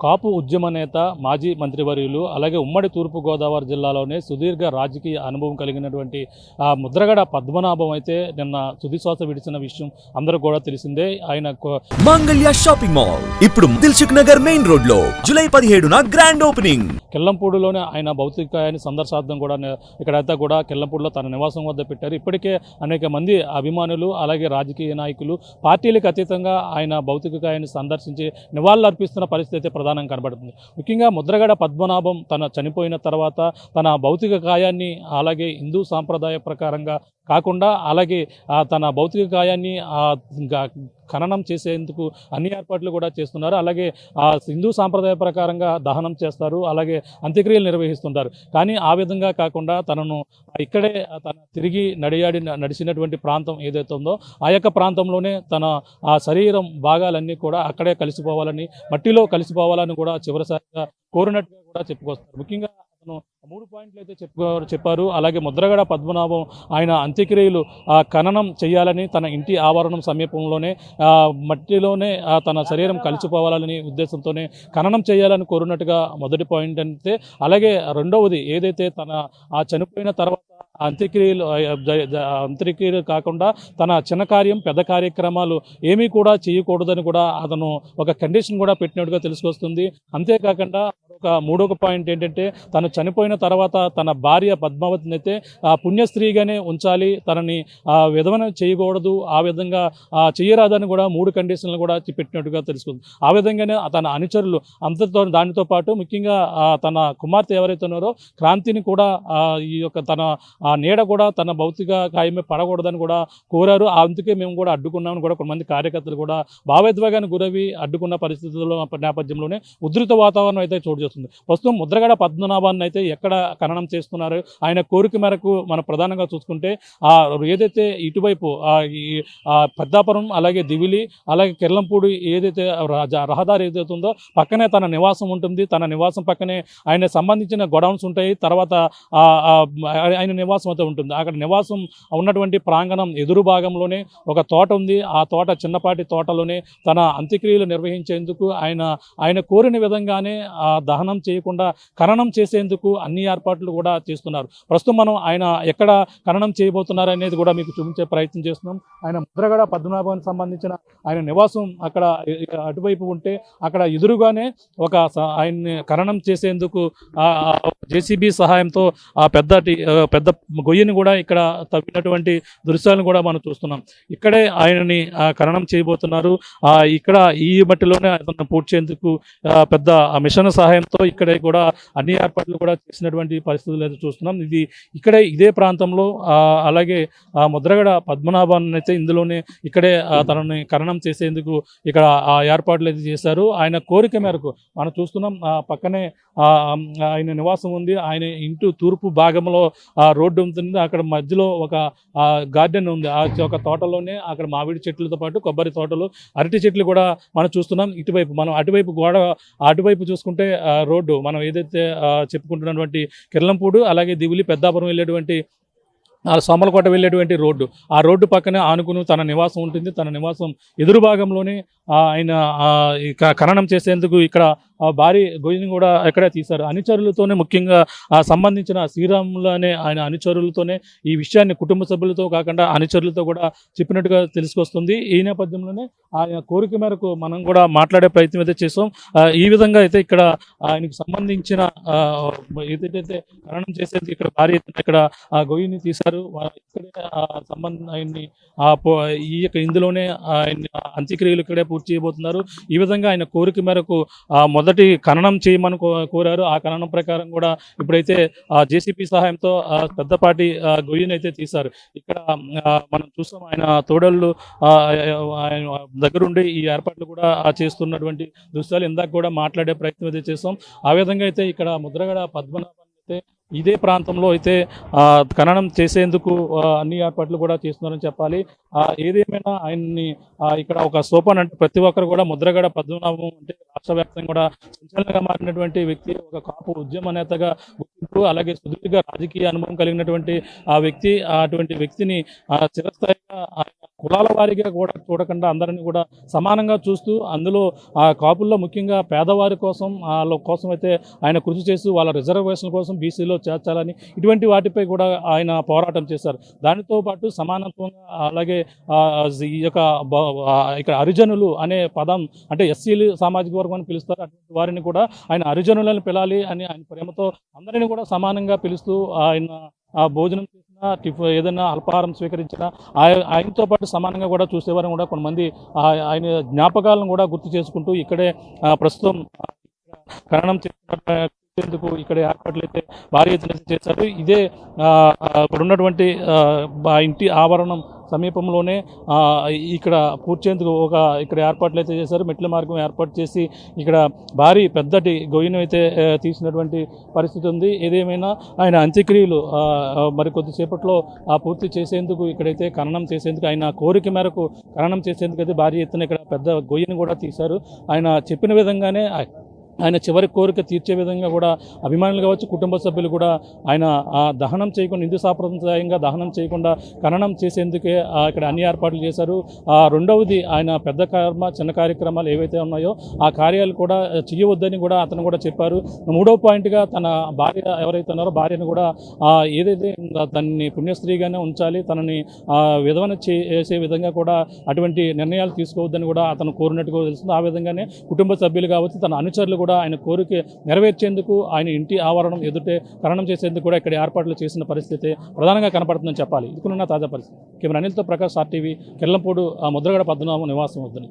కాపు ఉద్యమ నేత, మాజీ మంత్రివర్యులు, అలాగే ఉమ్మడి తూర్పుగోదావరి జిల్లాలోనే సుదీర్ఘ రాజకీయ అనుభవం కలిగినటువంటి ముద్రగడ పద్మనాభం అయితే నిన్న తుదిశ్వాస విడిచిన విషయం అందరూ కూడా తెలిసిందే. ఆయన మంగళ్య షాపింగ్ మాల్ ఇప్పుడు దిల్సుఖ్ నగర్ మెయిన్ రోడ్ లో జూలై 17న గ్రాండ్ ఓపెనింగ్. కెల్లంపూడిలోనే ఆయన భౌతికాయాన్ని సందర్శార్థం కూడా ఇక్కడైతే కూడా కెల్లంపూడిలో తన నివాసం వద్ద పెట్టారు. ఇప్పటికే అనేక మంది అభిమానులు, అలాగే రాజకీయ నాయకులు పార్టీలకు అతీతంగా ఆయన భౌతికాయాన్ని సందర్శించి నివాళులు అర్పిస్తున్న పరిస్థితి ప్రధానంగా కనబడుతుంది. ముఖ్యంగా ముద్రగడ పద్మనాభం తన చనిపోయిన తర్వాత తన భౌతిక కాయాన్ని అలాగే హిందూ సాంప్రదాయ ప్రకారంగా కాకుండా అలాగే తన భౌతిక కాయాన్ని ఖననం చేసేందుకు అన్ని ఏర్పాట్లు కూడా చేస్తున్నారు. అలాగే హిందూ సాంప్రదాయ ప్రకారంగా దహనం చేస్తారు, అలాగే అంత్యక్రియలు నిర్వహిస్తుంటారు. కానీ ఆ విధంగా కాకుండా తనను ఇక్కడే తిరిగి నడిచినటువంటి ప్రాంతం ఏదైతే ఉందో ఆ యొక్క ప్రాంతంలోనే తన శరీరం భాగాలన్నీ కూడా అక్కడే కలిసిపోవాలని, మట్టిలో కలిసిపోవాలని కూడా చివరిసారిగా కోరినట్టుగా కూడా చెప్పుకొస్తారు. ముఖ్యంగా అతను 3 పాయింట్లు అయితే చెప్పారు. అలాగే ముద్రగడ పద్మనాభం ఆయన అంత్యక్రియలు ఖననం చేయాలని, తన ఇంటి ఆవరణం సమీపంలోనే మట్టిలోనే తన శరీరం కలిసిపోవాలని ఉద్దేశంతోనే ఖననం చేయాలని కోరినట్టుగా మొదటి పాయింట్ అంటే, అలాగే రెండవది ఏదైతే తన చనిపోయిన తర్వాత అంత్యక్రియలు కాకుండా తన చిన్న కార్యం పెద్ద కార్యక్రమాలు ఏమీ కూడా చేయకూడదని కూడా అతను ఒక కండిషన్ కూడా పెట్టినట్టుగా తెలుసుకొస్తుంది. అంతేకాకుండా మూడొక పాయింట్ ఏంటంటే, తను చనిపోయిన తర్వాత తన భార్య పద్మావతిని అయితే పుణ్యస్త్రీగానే ఉంచాలి, తనని విధవన చేయకూడదు, ఆ విధంగా చేయరాదని కూడా 3 కండిషన్లు కూడా పెట్టినట్టుగా తెలుసుకుంది. ఆ విధంగానే తన అనుచరులు అంతతో దానితో పాటు ముఖ్యంగా తన కుమార్తె ఎవరైతే ఉన్నారో క్రాంతిని కూడా ఈ యొక్క తన నీడ కూడా తన భౌతిక కాయమే పడకూడదని కూడా కోరారు. అందుకే మేము కూడా అడ్డుకున్నామని కూడా కొంతమంది కార్యకర్తలు కూడా భావోద్వేగానికి గురవి అడ్డుకున్న పరిస్థితుల్లో నేపథ్యంలోనే ఉధృత వాతావరణం అయితే చోటు చేస్తుంది. ప్రస్తుతం ముద్రగడ పద్మనాభాన్ని అయితే ఎక్కడ ఖననం చేస్తున్నారు, ఆయన కోరిక మేరకు మనం ప్రధానంగా చూసుకుంటే ఏదైతే ఇటువైపు ఈ పెద్దాపురం, అలాగే దివిలి, అలాగే కెర్లంపూడి ఏదైతే రహదారి ఏదైతే ఉందో పక్కనే తన నివాసం ఉంటుంది. తన నివాసం పక్కనే ఆయన సంబంధించిన గొడౌన్స్ ఉంటాయి. తర్వాత ఆయన నివాసం అయితే ఉంటుంది. అక్కడ నివాసం ఉన్నటువంటి ప్రాంగణం ఎదురు భాగంలోనే ఒక తోట ఉంది. ఆ తోట చిన్నపాటి తోటలోనే తన అంత్యక్రియలు నిర్వహించేందుకు ఆయన కోరిన విధంగానే దహనం చేయకుండా ఖననం చేసేందుకు అన్ని ఏర్పాట్లు కూడా చేస్తున్నారు. ప్రస్తుతం మనం ఆయన ఎక్కడ ఖననం చేయబోతున్నారు అనేది కూడా మీకు చూపించే ప్రయత్నం చేస్తున్నాం. ఆయన ముద్రగడ పద్మనాభానికి సంబంధించిన ఆయన నివాసం అక్కడ అటువైపు ఉంటే అక్కడ ఎదురుగానే ఆయన్ని ఖననం చేసేందుకు జేసీబీ సహాయంతో ఆ పెద్ద గొయ్యిని కూడా ఇక్కడ తవ్వినటువంటి దృశ్యాలను కూడా మనం చూస్తున్నాం. ఇక్కడే ఆయనని ఖననం చేయబోతున్నారు. ఇక్కడ ఈ మట్టిలోనే అతను పూడ్చేందుకు పెద్ద మిషన్ సహాయంతో ఇక్కడే కూడా అన్ని ఏర్పాట్లు కూడా చేసినటువంటి పరిస్థితులు అయితే చూస్తున్నాం. ఇదే ప్రాంతంలో అలాగే ముద్రగడ పద్మనాభాన్ని అయితే ఇందులోనే ఇక్కడే తనని ఖననం చేసేందుకు ఇక్కడ ఏర్పాట్లు అయితే చేశారు. ఆయన కోరిక మేరకు మనం చూస్తున్నాం. పక్కనే ఆయన నివాసం ఉంది. ఆయన ఇంటి తూర్పు భాగంలో రోడ్డు ఉంటుంది. అక్కడ మధ్యలో ఒక గార్డెన్ ఉంది. ఆ ఒక తోటలోనే అక్కడ మామిడి చెట్లతో పాటు కొబ్బరి తోటలు, అరటి చెట్లు కూడా మనం చూస్తున్నాం. మనం అటువైపు చూసుకుంటే రోడ్డు మనం ఏదైతే చెప్పుకుంటున్నటువంటి కిర్లంపూడు, అలాగే దివిలి, పెద్దాపురం వెళ్ళేటువంటి సోమలకోట వెళ్ళేటువంటి రోడ్డు, ఆ రోడ్డు పక్కనే ఆనుకుని తన నివాసం ఉంటుంది. తన నివాసం ఎదురు భాగంలోనే ఆయన ఖననం చేసేందుకు ఇక్కడ భారీ గొయ్యిని కూడా ఎక్కడే తీశారు. అనుచరులతోనే ముఖ్యంగా సంబంధించిన శ్రీరాములు అనే ఆయన అనుచరులతోనే ఈ విషయాన్ని కుటుంబ సభ్యులతో కాకుండా అనుచరులతో కూడా చెప్పినట్టుగా తెలుసుకొస్తుంది. ఈ నేపథ్యంలోనే ఆయన కోరిక మేరకు మనం కూడా మాట్లాడే ప్రయత్నం అయితే చేసాం. ఈ విధంగా అయితే ఇక్కడ ఆయనకు సంబంధించిన ఏదైతే ఖననం చేసేందుకు ఇక్కడ భారీ ఇక్కడ గొయ్యిని తీశారు. ఇక్కడే ఆయన్ని ఇందులోనే ఆయన అంత్యక్రియలు ఇక్కడే పూర్తి చేయబోతున్నారు. ఈ విధంగా ఆయన కోరిక మేరకు మొదటి ఖననం చేయమని కోరారు. ఆ ఖననం ప్రకారం కూడా ఇప్పుడైతే జేసీబీ సహాయంతో పెద్దపాటి గొయ్యిని అయితే తీశారు. ఇక్కడ మనం చూస్తాం ఆయన తోడళ్ళు ఆయన దగ్గరుండి ఈ ఏర్పాట్లు కూడా చేస్తున్నటువంటి దృశ్యాలు ఇందాక కూడా మాట్లాడే ప్రయత్నం అయితే చేస్తాం. ఆ విధంగా అయితే ఇక్కడ ముద్రగడ పద్మనాభం అయితే ఇదే ప్రాంతంలో అయితే ఖననం చేసేందుకు అన్ని ఏర్పాట్లు కూడా చేస్తున్నారని చెప్పాలి. ఏదేమైనా ఆయన్ని ఇక్కడ ఒక సోపాన్ అంటే ప్రతి ఒక్కరు కూడా ముద్రగడ పద్మనాభం అంటే రాష్ట్ర వ్యాప్తంగా కూడా సంచలనంగా మారినటువంటి వ్యక్తి, ఒక కాపు ఉద్యమ నేతగా గుర్తింపు, అలాగే సుదీర్ఘ రాజకీయ అనుభవం కలిగినటువంటి ఆ వ్యక్తి, అటువంటి వ్యక్తిని చిరస్థాయిగా ఆయన కులాల వారీగా కూడా చూడకుండా అందరినీ కూడా సమానంగా చూస్తూ అందులో ఆ కాపుల్లో ముఖ్యంగా పేదవారి కోసం వాళ్ళ కోసం అయితే ఆయన కృషి చేస్తూ వాళ్ళ రిజర్వేషన్ కోసం బీసీలో చేర్చాలని ఇటువంటి వాటిపై కూడా ఆయన పోరాటం చేశారు. దానితో పాటు సమానత్వంగా అలాగే ఈ యొక్క ఇక్కడ హరిజనులు అనే పదం అంటే ఎస్సీలు సామాజిక వర్గం అని పిలుస్తారు. అటువంటి వారిని కూడా ఆయన హరిజనులను పిలాలి అని ఆయన ప్రేమతో అందరినీ కూడా సమానంగా పిలుస్తూ ఆయన భోజనం చేసిన ఏదైనా అల్పాహారం స్వీకరించిన ఆయనతో పాటు సమానంగా కూడా చూసేవారు కూడా కొంతమంది ఆయన జ్ఞాపకాలను కూడా గుర్తు చేసుకుంటూ ఇక్కడే ప్రస్తుతం ఖననం చేసేందుకు ఇక్కడ ఏర్పాట్లు అయితే భారీ ఎత్తున చేశారు. ఇదే ఇప్పుడు ఉన్నటువంటి ఇంటి ఆవరణం సమీపంలోనే ఇక్కడ కూర్చేందుకు ఇక్కడ ఏర్పాట్లు అయితే చేశారు. మెట్ల మార్గం ఏర్పాటు చేసి ఇక్కడ భారీ పెద్దటి గొయ్యను అయితే తీసినటువంటి పరిస్థితి ఉంది. ఏదేమైనా ఆయన అంత్యక్రియలు మరి కొద్దిసేపట్లో పూర్తి చేసేందుకు ఇక్కడైతే ఖననం చేసేందుకు ఆయన కోరిక మేరకు ఖననం చేసేందుకు అయితే భారీ ఎత్తున ఇక్కడ పెద్ద గొయ్యను కూడా తీశారు. ఆయన చెప్పిన విధంగానే ఆయన చివరి కోరిక తీర్చే విధంగా కూడా అభిమానులు కావచ్చు, కుటుంబ సభ్యులు కూడా ఆయన దహనం చేయకుండా హిందూ సాంప్రదాయంగా దహనం చేయకుండా ఖననం చేసేందుకే ఇక్కడ అన్ని ఏర్పాట్లు చేశారు. రెండవది ఆయన పెద్ద చిన్న కార్యక్రమాలు ఏవైతే ఉన్నాయో ఆ కార్యాలు కూడా చేయవద్దని కూడా అతను కూడా చెప్పారు. మూడవ పాయింట్గా తన భార్య ఎవరైతే ఉన్నారో భార్యను కూడా ఏదైతే తనని పుణ్యస్త్రీగానే ఉంచాలి, తనని విధవన చేసే విధంగా కూడా అటువంటి నిర్ణయాలు తీసుకోవద్దని కూడా అతను కోరినట్టుగా తెలుస్తుంది. ఆ విధంగానే కుటుంబ సభ్యులు కావచ్చు, తన అనుచరులు కూడా ఆయన కోరిక నెరవేర్చేందుకు ఆయన ఇంటి ఆవరణం ఎదుటే ఖననం చేసేందుకు కూడా ఇక్కడ ఏర్పాట్లు చేసిన పరిస్థితి ప్రధానంగా కనపడుతుందని చెప్పాలి. ఇదికున్న తాజా పరిస్థితి. కెమెరా అనిల్తో ప్రకాష్, ఆర్టీవీ, కెల్లంపూడు ముద్రగడ పద్మనాభం నివాసం వద్దని.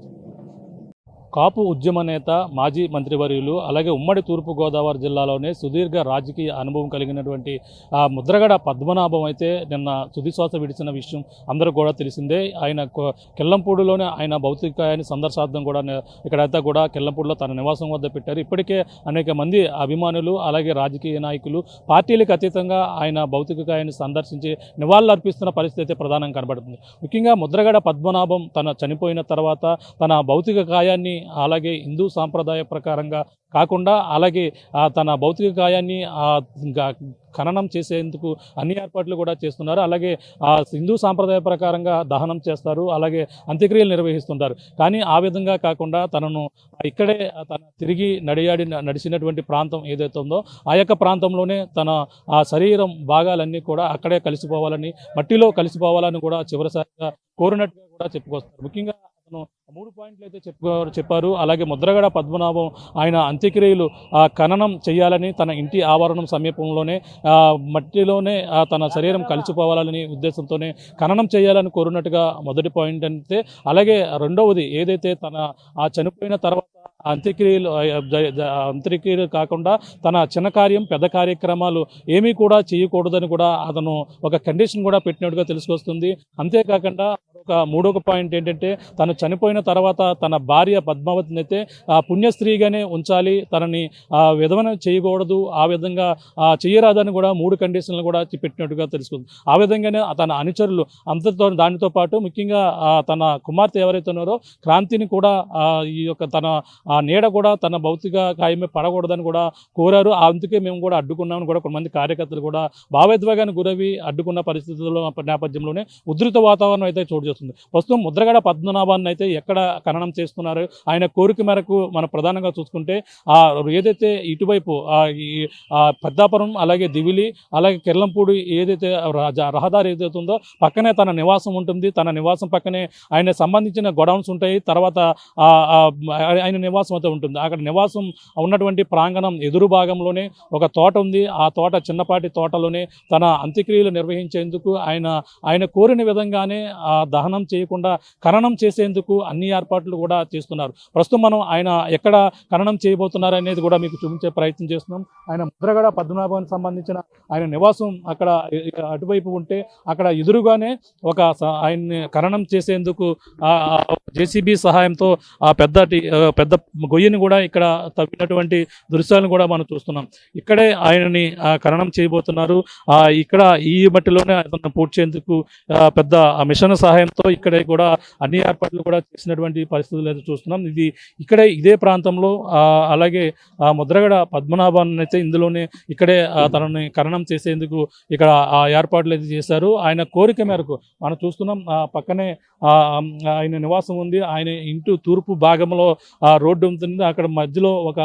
కాపు ఉద్యమ నేత, మాజీ మంత్రివర్యులు, అలాగే ఉమ్మడి తూర్పుగోదావరి జిల్లాలోనే సుదీర్ఘ రాజకీయ అనుభవం కలిగినటువంటి ముద్రగడ పద్మనాభం అయితే నిన్న తుదిశ్వాస విడిచిన విషయం అందరూ కూడా తెలిసిందే. ఆయన కెల్లంపూడిలోనే ఆయన భౌతికాయాన్ని సందర్శార్థం కూడా ఇక్కడైతే కూడా కెల్లంపూడిలో తన నివాసం వద్ద పెట్టారు. ఇప్పటికే అనేక మంది అభిమానులు అలాగే రాజకీయ నాయకులు పార్టీలకు అతీతంగా ఆయన భౌతికాయాన్ని సందర్శించి నివాళులు అర్పిస్తున్న పరిస్థితి అయితే ప్రధానంగా కనబడుతుంది. ముఖ్యంగా ముద్రగడ పద్మనాభం తన చనిపోయిన తర్వాత తన భౌతిక కాయాన్ని అలాగే హిందూ సాంప్రదాయ ప్రకారంగా కాకుండా అలాగే తన భౌతిక కాయాన్ని ఖననం చేసేందుకు అన్ని ఏర్పాట్లు కూడా చేస్తున్నారు. అలాగే హిందూ సాంప్రదాయ ప్రకారంగా దహనం చేస్తారు, అలాగే అంత్యక్రియలు నిర్వహిస్తుంటారు. కానీ ఆ విధంగా కాకుండా తనను ఇక్కడే తన తిరిగి నడిచినటువంటి ప్రాంతం ఏదైతే ఉందో ఆ యొక్క ప్రాంతంలోనే తన శరీరం భాగాలన్నీ కూడా అక్కడే కలిసిపోవాలని, మట్టిలో కలిసిపోవాలని కూడా చివరిసారిగా కోరినట్టుగా కూడా చెప్పుకొస్తారు. ముఖ్యంగా అతను 3 పాయింట్లు అయితే చెప్పారు. అలాగే ముద్రగడ పద్మనాభం ఆయన అంత్యక్రియలు ఖననం చేయాలని, తన ఇంటి ఆవరణం సమీపంలోనే మట్టిలోనే తన శరీరం కలిసిపోవాలని ఉద్దేశంతోనే ఖననం చేయాలని కోరినట్టుగా మొదటి పాయింట్ అంటే, అలాగే రెండవది ఏదైతే తన చనిపోయిన తర్వాత అంత్యక్రియలు కాకుండా తన చిన్న కార్యం పెద్ద కార్యక్రమాలు ఏమీ కూడా చేయకూడదని కూడా అతను ఒక కండిషన్ కూడా పెట్టినట్టుగా తెలుసుకొస్తుంది. అంతేకాకుండా మూడొక పాయింట్ ఏంటంటే, తను చనిపోయిన తర్వాత తన భార్య పద్మావతిని అయితే పుణ్యస్త్రీగానే ఉంచాలి, తనని విధవన చేయకూడదు, ఆ విధంగా చేయరాదని కూడా 3 కండిషన్లు కూడా పెట్టినట్టుగా తెలుసుకుంది. ఆ విధంగానే తన అనుచరులు దానితో పాటు ముఖ్యంగా తన కుమార్తె ఎవరైతే ఉన్నారో క్రాంతిని కూడా ఈ యొక్క తన నీడ కూడా తన భౌతిక కాయమే పడకూడదని కూడా కోరారు. అందుకే మేము కూడా అడ్డుకున్నామని కూడా కొంతమంది కార్యకర్తలు కూడా భావోద్వేగానికి గురవి అడ్డుకున్న పరిస్థితుల్లో నేపథ్యంలోనే ఉధృత వాతావరణం అయితే చోటు చేస్తుంది. ప్రస్తుతం ముద్రగడ పద్మనాభాన్ని అయితే ఎక్కడ ఖననం చేస్తున్నారు, ఆయన కోరిక మేరకు మనం ప్రధానంగా చూసుకుంటే ఏదైతే ఇటువైపు పెద్దాపురం అలాగే దివిలి అలాగే కెర్లంపూడి ఏదైతే రహదారి ఏదైతే ఉందో పక్కనే తన నివాసం ఉంటుంది. తన నివాసం పక్కనే ఆయన సంబంధించిన గొడౌన్స్ ఉంటాయి. తర్వాత ఆయన నివాసం అయితే ఉంటుంది. అక్కడ నివాసం ఉన్నటువంటి ప్రాంగణం ఎదురు భాగంలోనే ఒక తోట ఉంది. ఆ తోట చిన్నపాటి తోటలోనే తన అంత్యక్రియలు నిర్వహించేందుకు ఆయన కోరిన విధంగానే దహనం చేయకుండా ఖననం చేసేందుకు అన్ని ఏర్పాట్లు కూడా చేస్తున్నారు. ప్రస్తుతం మనం ఆయన ఎక్కడ ఖననం చేయబోతున్నారు అనేది కూడా మీకు చూపించే ప్రయత్నం చేస్తున్నాం. ఆయన ముద్రగడ పద్మనాభానికి సంబంధించిన ఆయన నివాసం అక్కడ అటువైపు ఉంటే అక్కడ ఎదురుగానే ఆయన్ని ఖననం చేసేందుకు జేసీబీ సహాయంతో పెద్ద గొయ్యని కూడా ఇక్కడ తవ్వినటువంటి దృశ్యాలను కూడా మనం చూస్తున్నాం. ఇక్కడే ఆయనని ఖననం చేయబోతున్నారు. ఇక్కడ ఈ మట్టిలోనే అతను పూడ్చేందుకు పెద్ద మిషన్ సహాయం సహాయంతో ఇక్కడ కూడా అన్ని ఏర్పాట్లు కూడా చేసినటువంటి పరిస్థితులు అయితే చూస్తున్నాం. ఇదే ప్రాంతంలో అలాగే ముద్రగడ పద్మనాభాన్ని అయితే ఇందులోనే ఇక్కడే తనని ఖననం చేసేందుకు ఇక్కడ ఏర్పాట్లు అయితే చేశారు. ఆయన కోరిక మేరకు మనం చూస్తున్నాం. పక్కనే ఆయన నివాసం ఉంది. ఆయన ఇంటి తూర్పు భాగంలో రోడ్డు ఉంటుంది. అక్కడ మధ్యలో ఒక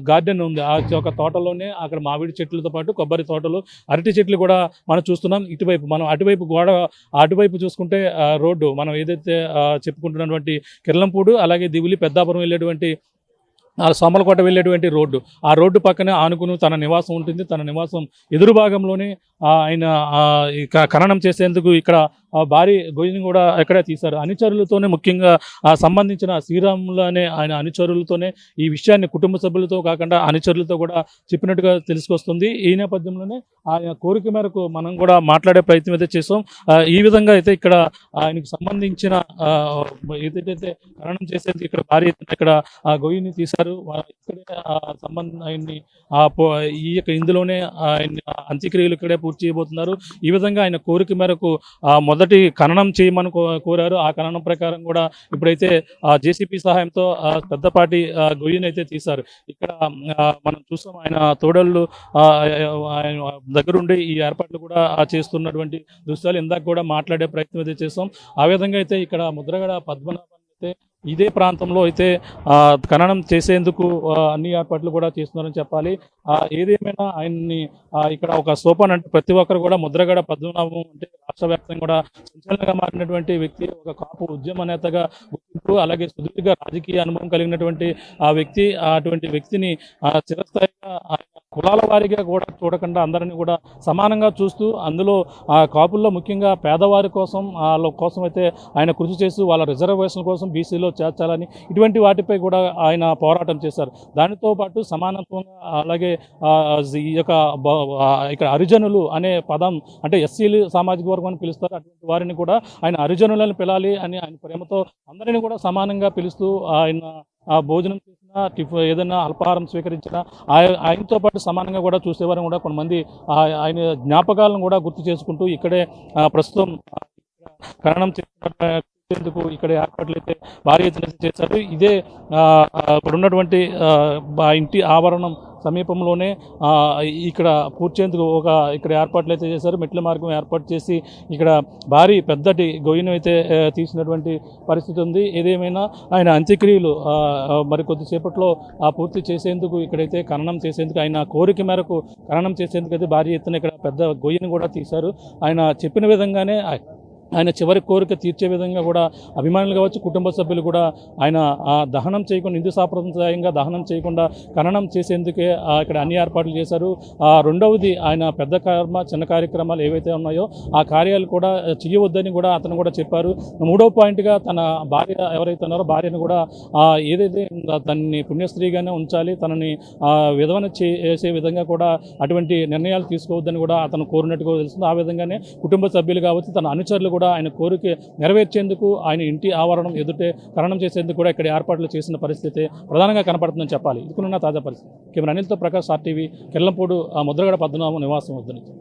గార్డెన్ ఉంది. ఒక తోటలోనే అక్కడ మామిడి చెట్లతో పాటు కొబ్బరి తోటలు, అరటి చెట్లు కూడా మనం చూస్తున్నాం. ఇటువైపు మనం అటువైపు చూసుకుంటే రోడ్డు మనం ఏదైతే చెప్పుకుంటున్నటువంటి కిర్లంపూడు అలాగే దివిలి పెద్దాపురం వెళ్ళేటువంటి సోమలకోట వెళ్ళేటువంటి రోడ్డు, ఆ రోడ్డు పక్కనే ఆనుకుని తన నివాసం ఉంటుంది. తన నివాసం ఎదురు భాగంలోనే ఆయన ఖననం చేసేందుకు ఇక్కడ భారీ గొయ్యిని కూడా ఇక్కడే తీశారు. అనుచరులతోనే ముఖ్యంగా సంబంధించిన శ్రీరాములు అనే ఆయన అనుచరులతోనే ఈ విషయాన్ని కుటుంబ సభ్యులతో కాకుండా అనుచరులతో కూడా చెప్పినట్టుగా తెలుసుకొస్తుంది. ఈ నేపథ్యంలోనే ఆయన కోరిక మేరకు మనం కూడా మాట్లాడే ప్రయత్నం అయితే చేసాం. ఈ విధంగా అయితే ఇక్కడ ఆయనకు సంబంధించిన ఏదైతే ఖననం చేసేందుకు ఇక్కడ భారీ ఇక్కడ గొయ్యిని తీశారు. ఇక్కడే ఆయన్ని ఇందులోనే ఆయన అంత్యక్రియలు ఇక్కడే పూర్తి చేయబోతున్నారు. ఈ విధంగా ఆయన కోరిక మేరకు మొదటి ఖననం చేయమని కోరారు. ఆ ఖననం ప్రకారం కూడా ఇప్పుడైతే జేసీపీ సహాయంతో పెద్దపాటి గొయ్యిని అయితే తీశారు. ఇక్కడ మనం చూస్తాం ఆయన తోడళ్ళు ఆయన దగ్గరుండి ఈ ఏర్పాట్లు కూడా చేస్తున్నటువంటి దృశ్యాలు ఇందాక కూడా మాట్లాడే ప్రయత్నం అయితే చేస్తాం. ఆ విధంగా అయితే ఇక్కడ ముద్రగడ పద్మనాభం అయితే ఇదే ప్రాంతంలో అయితే ఖననం చేసేందుకు అన్ని ఏర్పాట్లు కూడా చేస్తున్నారని చెప్పాలి. ఏదేమైనా ఆయన్ని ఇక్కడ ఒక సోపాన్ అంటే ప్రతి ఒక్కరు కూడా ముద్రగడ పద్మనాభం అంటే రాష్ట్ర వ్యాప్తంగా కూడా సంచలనంగా మారినటువంటి వ్యక్తి, ఒక కాపు ఉద్యమ నేతగా గుర్తింపు, అలాగే సుదీర్ఘ రాజకీయ అనుభవం కలిగినటువంటి వ్యక్తి. అటువంటి వ్యక్తిని చిరస్థాయిగా కులాల వారీగా కూడా చూడకుండా అందరినీ కూడా సమానంగా చూస్తూ అందులో కాపుల్లో ముఖ్యంగా పేదవారి కోసం అయితే ఆయన కృషి చేస్తూ వాళ్ళ రిజర్వేషన్ కోసం బీసీలో చేర్చాలని ఇటువంటి వాటిపై కూడా ఆయన పోరాటం చేశారు. దానితో పాటు సమానత్వంగా అలాగే ఈ యొక్క ఇక్కడ హరిజనులు అనే పదం అంటే ఎస్సీలు సామాజిక వర్గం అని పిలుస్తారు. అటువంటి వారిని కూడా ఆయన హరిజనులను పిలాలి అని ఆయన ప్రేమతో అందరినీ కూడా సమానంగా పిలుస్తూ ఆయన భోజనం చేసిన ఏదైనా అల్పాహారం స్వీకరించిన ఆయనతో పాటు సమానంగా కూడా చూసేవారిని కూడా కొంతమంది ఆయన జ్ఞాపకాలను కూడా గుర్తు చేసుకుంటూ ఇక్కడే ప్రస్తుతం ఖననం చేసేందుకు ఇక్కడ ఏర్పాట్లు అయితే భారీ ఎత్తున చేశారు. ఇదే ఇక్కడ ఉన్నటువంటి ఇంటి ఆవరణం సమీపంలోనే ఇక్కడ పూడ్చేందుకు ఇక్కడ ఏర్పాట్లు అయితే చేశారు. మెట్ల మార్గం ఏర్పాటు చేసి ఇక్కడ భారీ పెద్దటి గొయ్యిను అయితే తీసినటువంటి పరిస్థితి ఉంది. ఏదేమైనా ఆయన అంత్యక్రియలు మరి కొద్దిసేపట్లో పూర్తి చేసేందుకు ఇక్కడైతే ఖననం చేసేందుకు ఆయన కోరిక మేరకు ఖననం చేసేందుకు అయితే భారీ ఎత్తున ఇక్కడ పెద్ద గొయ్యిని కూడా తీశారు. ఆయన చెప్పిన విధంగానే ఆయన చివరి కోరిక తీర్చే విధంగా కూడా అభిమానులు కావచ్చు, కుటుంబ సభ్యులు కూడా ఆయన దహనం చేయకుండా హిందూ సాంప్రదాయంగా దహనం చేయకుండా ఖననం చేసేందుకే ఇక్కడ అన్ని ఏర్పాట్లు చేశారు. రెండవది ఆయన పెద్ద చిన్న కార్యక్రమాలు ఏవైతే ఉన్నాయో ఆ కార్యాలు కూడా చేయవద్దని కూడా అతను కూడా చెప్పారు. మూడవ పాయింట్గా తన భార్య ఎవరైతే ఉన్నారో భార్యను కూడా ఏదైతే తనని పుణ్యస్త్రీగానే ఉంచాలి, తనని విధవన చేసే విధంగా కూడా అటువంటి నిర్ణయాలు తీసుకోవద్దని కూడా అతను కోరినట్టుగా తెలుస్తుంది. ఆ విధంగానే కుటుంబ సభ్యులు కావచ్చు, తన అనుచరులు కూడా ఆయన కోరిక నెరవేర్చేందుకు ఆయన ఇంటి ఆవరణం ఎదుటే ఖననం చేసేందుకు కూడా ఇక్కడ ఏర్పాట్లు చేసిన పరిస్థితి ప్రధానంగా కనపడుతుందని చెప్పాలి. ఇదికున్న తాజా పరిస్థితి. కెమెరా అనిల్తో ప్రకాష్ RTV, కిర్లంపూడు, ముద్రగడ పద్మనాభం నివాసం వద్ద నుంచి.